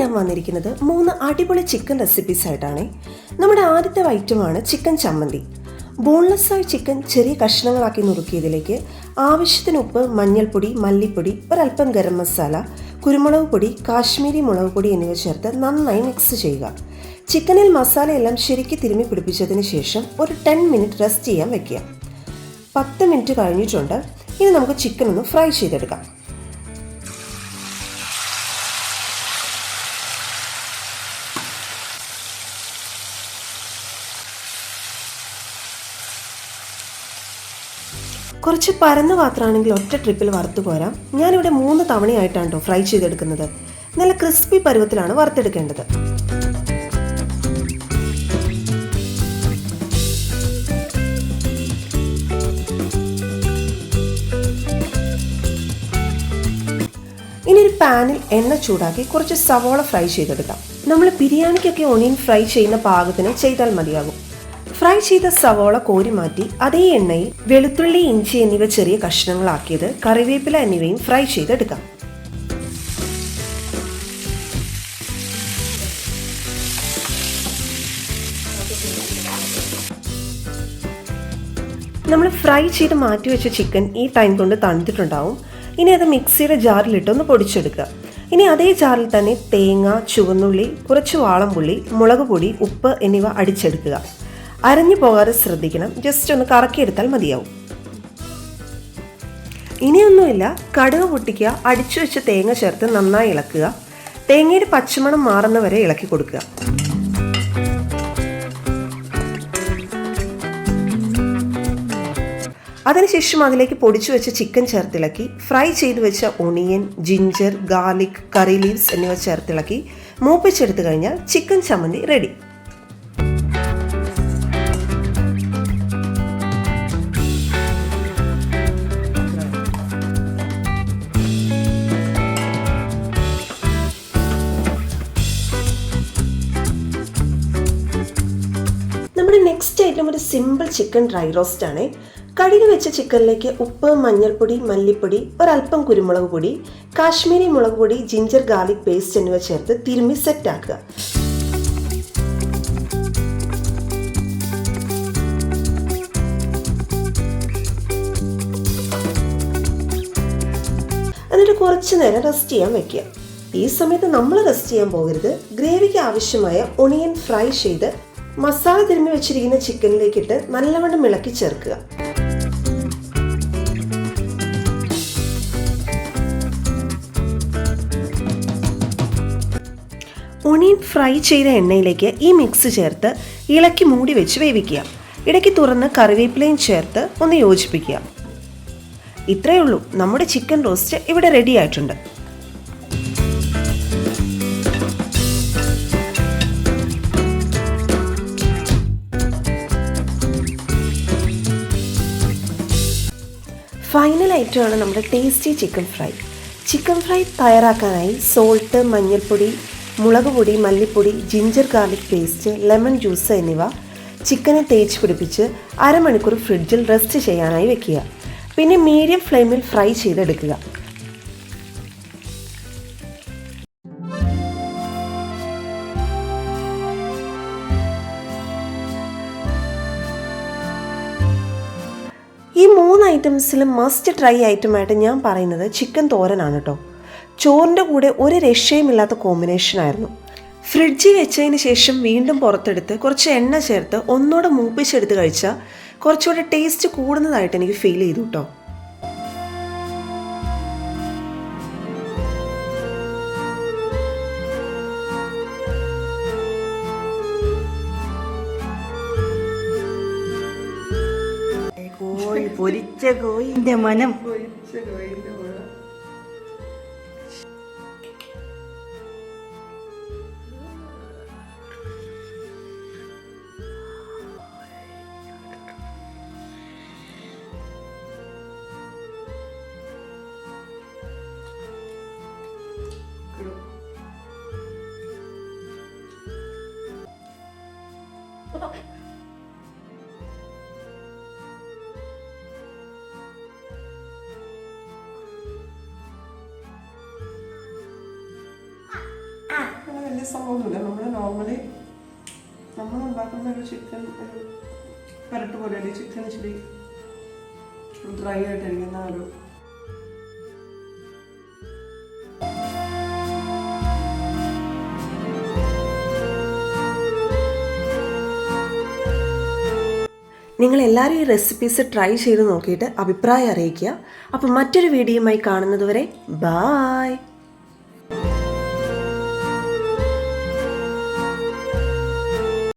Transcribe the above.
ഞാൻ വന്നിരിക്കുന്നത് 3 അടിപൊളി ചിക്കൻ റെസിപ്പീസ് ആയിട്ടാണ്. നമ്മുടെ ആദ്യത്തെ ഐറ്റമാണ് ചിക്കൻ ചമ്മന്തി. ബോൺലെസ്സായ ചിക്കൻ ചെറിയ കഷ്ണങ്ങളാക്കി നുറുക്കിയതിലേക്ക് ആവശ്യത്തിന് ഉപ്പ്, മഞ്ഞൾപ്പൊടി, മല്ലിപ്പൊടി, ഒരൽപ്പം ഗരം മസാല, കുരുമുളക് പൊടി, കാശ്മീരി മുളക് പൊടി എന്നിവ ചേർത്ത് നന്നായി മിക്സ് ചെയ്യുക. ചിക്കനിൽ മസാലയെല്ലാം ശരിക്ക് തിരുമ്മി പിടിപ്പിച്ചതിന് ശേഷം ഒരു 10 മിനിറ്റ് റെസ്റ്റ് ചെയ്യാൻ വെക്കുക. 10 മിനിറ്റ് കഴിഞ്ഞിട്ടുണ്ട്. ഇനി നമുക്ക് ചിക്കൻ ഒന്ന് ഫ്രൈ ചെയ്തെടുക്കാം. കുറച്ച് പരന്ന പാത്രമാണെങ്കിൽ ഒറ്റ ട്രിപ്പിൽ വറുത്ത് കോരാം. ഞാനിവിടെ 3 തവണയായിട്ടാണ് കേട്ടോ ഫ്രൈ ചെയ്തെടുക്കുന്നത്. നല്ല ക്രിസ്പി പരുവത്തിലാണ് വറുത്തെടുക്കേണ്ടത്. ഇനി ഒരു പാനിൽ എണ്ണ ചൂടാക്കി കുറച്ച് സവോള ഫ്രൈ ചെയ്തെടുക്കാം. നമ്മൾ ബിരിയാണിക്കൊക്കെ ഒണിയൻ ഫ്രൈ ചെയ്യുന്ന പാകത്തിന് ചെയ്താൽ മതിയാകും. ഫ്രൈ ചെയ്ത സവോള കോരി മാറ്റി അതേ എണ്ണയിൽ വെളുത്തുള്ളി, ഇഞ്ചി എന്നിവ ചെറിയ കഷ്ണങ്ങളാക്കിയത്, കറിവേപ്പില എന്നിവയും ഫ്രൈ ചെയ്തെടുക്കാം. നമ്മൾ ഫ്രൈ ചെയ്ത് മാറ്റിവെച്ച ചിക്കൻ ഈ ടൈം കൊണ്ട് തണുത്തിട്ടുണ്ടാവും. ഇനി അത് മിക്സിയുടെ ജാറിലിട്ടൊന്ന് പൊടിച്ചെടുക്കുക. ഇനി അതേ ജാറിൽ തന്നെ തേങ്ങ, ചുവന്നുള്ളി, കുറച്ച് വാളംപുള്ളി, മുളക് പൊടി, ഉപ്പ് എന്നിവ അടിച്ചെടുക്കുക. അരഞ്ഞു പോകാതെ ശ്രദ്ധിക്കണം. ജസ്റ്റ് ഒന്ന് കറക്കിയെടുത്താൽ മതിയാവും. ഇനിയൊന്നുമില്ല, കടുക് പൊട്ടിക്കുക, അടിച്ചു വെച്ച തേങ്ങ ചേർത്ത് നന്നായി ഇളക്കുക. തേങ്ങയുടെ പച്ചമണം മാറുന്നവരെ ഇളക്കി കൊടുക്കുക. അതിനുശേഷം അതിലേക്ക് പൊടിച്ചു വെച്ച ചിക്കൻ ചേർത്തിളക്കി ഫ്രൈ ചെയ്ത് വെച്ച ഒണിയൻ, ജിഞ്ചർ, ഗാർലിക്, കറി ലീവ്സ് എന്നിവ ചേർത്തിളക്കി മൂപ്പിച്ചെടുത്തു കഴിഞ്ഞാൽ ചിക്കൻ ചമ്മന്തി റെഡി. നമ്മുടെ നെക്സ്റ്റ് ഐറ്റം ഒരു സിമ്പിൾ ചിക്കൻ ഡ്രൈ റോസ്റ്റ് ആണ്. കഴുകി വെച്ച ചിക്കനിലേക്ക് ഉപ്പ്, മഞ്ഞൾപ്പൊടി, മല്ലിപ്പൊടി, ഒരൽപ്പം കുരുമുളക് പൊടി, കാശ്മീരി മുളക് പൊടി, ജിഞ്ചർ ഗാർലിക് പേസ്റ്റ് എന്നിവ ചേർത്ത് തിരുമ്മി സെറ്റാക്കുക. എന്നിട്ട് കുറച്ച് നേരം റെസ്റ്റ് ചെയ്യാൻ വെക്കുക. ഈ സമയത്ത് നമ്മൾ റെസ്റ്റ് ചെയ്യാൻ പോകരുത്. ഗ്രേവിക്ക് ആവശ്യമായ ഒണിയൻ ഫ്രൈ ചെയ്ത് മസാല തിരുമ്മി വെച്ചിരിക്കുന്ന ചിക്കനിലേക്കിട്ട് നല്ലവണ്ണം ഇളക്കി ചേർക്കുക. ഒണിയൻ ഫ്രൈ ചെയ്ത എണ്ണയിലേക്ക് ഈ മിക്സ് ചേർത്ത് ഇളക്കി മൂടി വെച്ച് വേവിക്കുക. ഇടയ്ക്ക് തുറന്ന് കറിവേപ്പിലയും ചേർത്ത് ഒന്ന് യോജിപ്പിക്കുക. ഇത്രയേ ഉള്ളൂ, നമ്മുടെ ചിക്കൻ റോസ്റ്റ് ഇവിടെ റെഡി ആയിട്ടുണ്ട്. ഫൈനൽ ഐറ്റമാണ് നമ്മുടെ tasty chicken fry. Chicken fry തയ്യാറാക്കാനായി സോൾട്ട്, മഞ്ഞൾപ്പൊടി, മുളക് പൊടി, മല്ലിപ്പൊടി, ginger garlic paste, lemon juice എന്നിവ ചിക്കനെ തേച്ച് പിടിപ്പിച്ച് അരമണിക്കൂർ ഫ്രിഡ്ജിൽ റെസ്റ്റ് ചെയ്യാനായി വെക്കുക. പിന്നെ മീഡിയം ഫ്ലെയിമിൽ ഫ്രൈ ചെയ്തെടുക്കുക. ഈ 3 ഐറ്റംസിലും മസ്റ്റ് ട്രൈ ഐറ്റമായിട്ട് ഞാൻ പറയുന്നത് ചിക്കൻ തോരനാണ് കേട്ടോ. ചോറിൻ്റെ കൂടെ ഒരു രക്ഷയുമില്ലാത്ത കോമ്പിനേഷനായിരുന്നു. ഫ്രിഡ്ജിൽ വെച്ചതിന് ശേഷം വീണ്ടും പുറത്തെടുത്ത് കുറച്ച് എണ്ണ ചേർത്ത് ഒന്നുകൂടെ മൂപ്പിച്ചെടുത്ത് കഴിച്ചാൽ കുറച്ചുകൂടെ ടേസ്റ്റ് കൂടുന്നതായിട്ട് എനിക്ക് ഫീൽ ചെയ്തു കേട്ടോ. പൊരിച്ച കോയിന്റെ മനം. വലിയ സംഭവമൊന്നുമില്ല. നമ്മൾ നോർമലി നമ്മൾ ഉണ്ടാക്കുന്ന ഒരു ചിക്കൻ ഒരു പരട്ട് പോലെയല്ല. ചിക്കൻ ഇച്ചിരി ഡ്രൈ ആയിട്ടിരിക്കുന്ന ഒരു നിങ്ങളെല്ലാവരും ഈ റെസിപ്പീസ് ട്രൈ ചെയ്ത് നോക്കിയിട്ട് അഭിപ്രായം അറിയിക്കുക. അപ്പം മറ്റൊരു വീഡിയോയുമായി കാണുന്നതുവരെ ബായ്.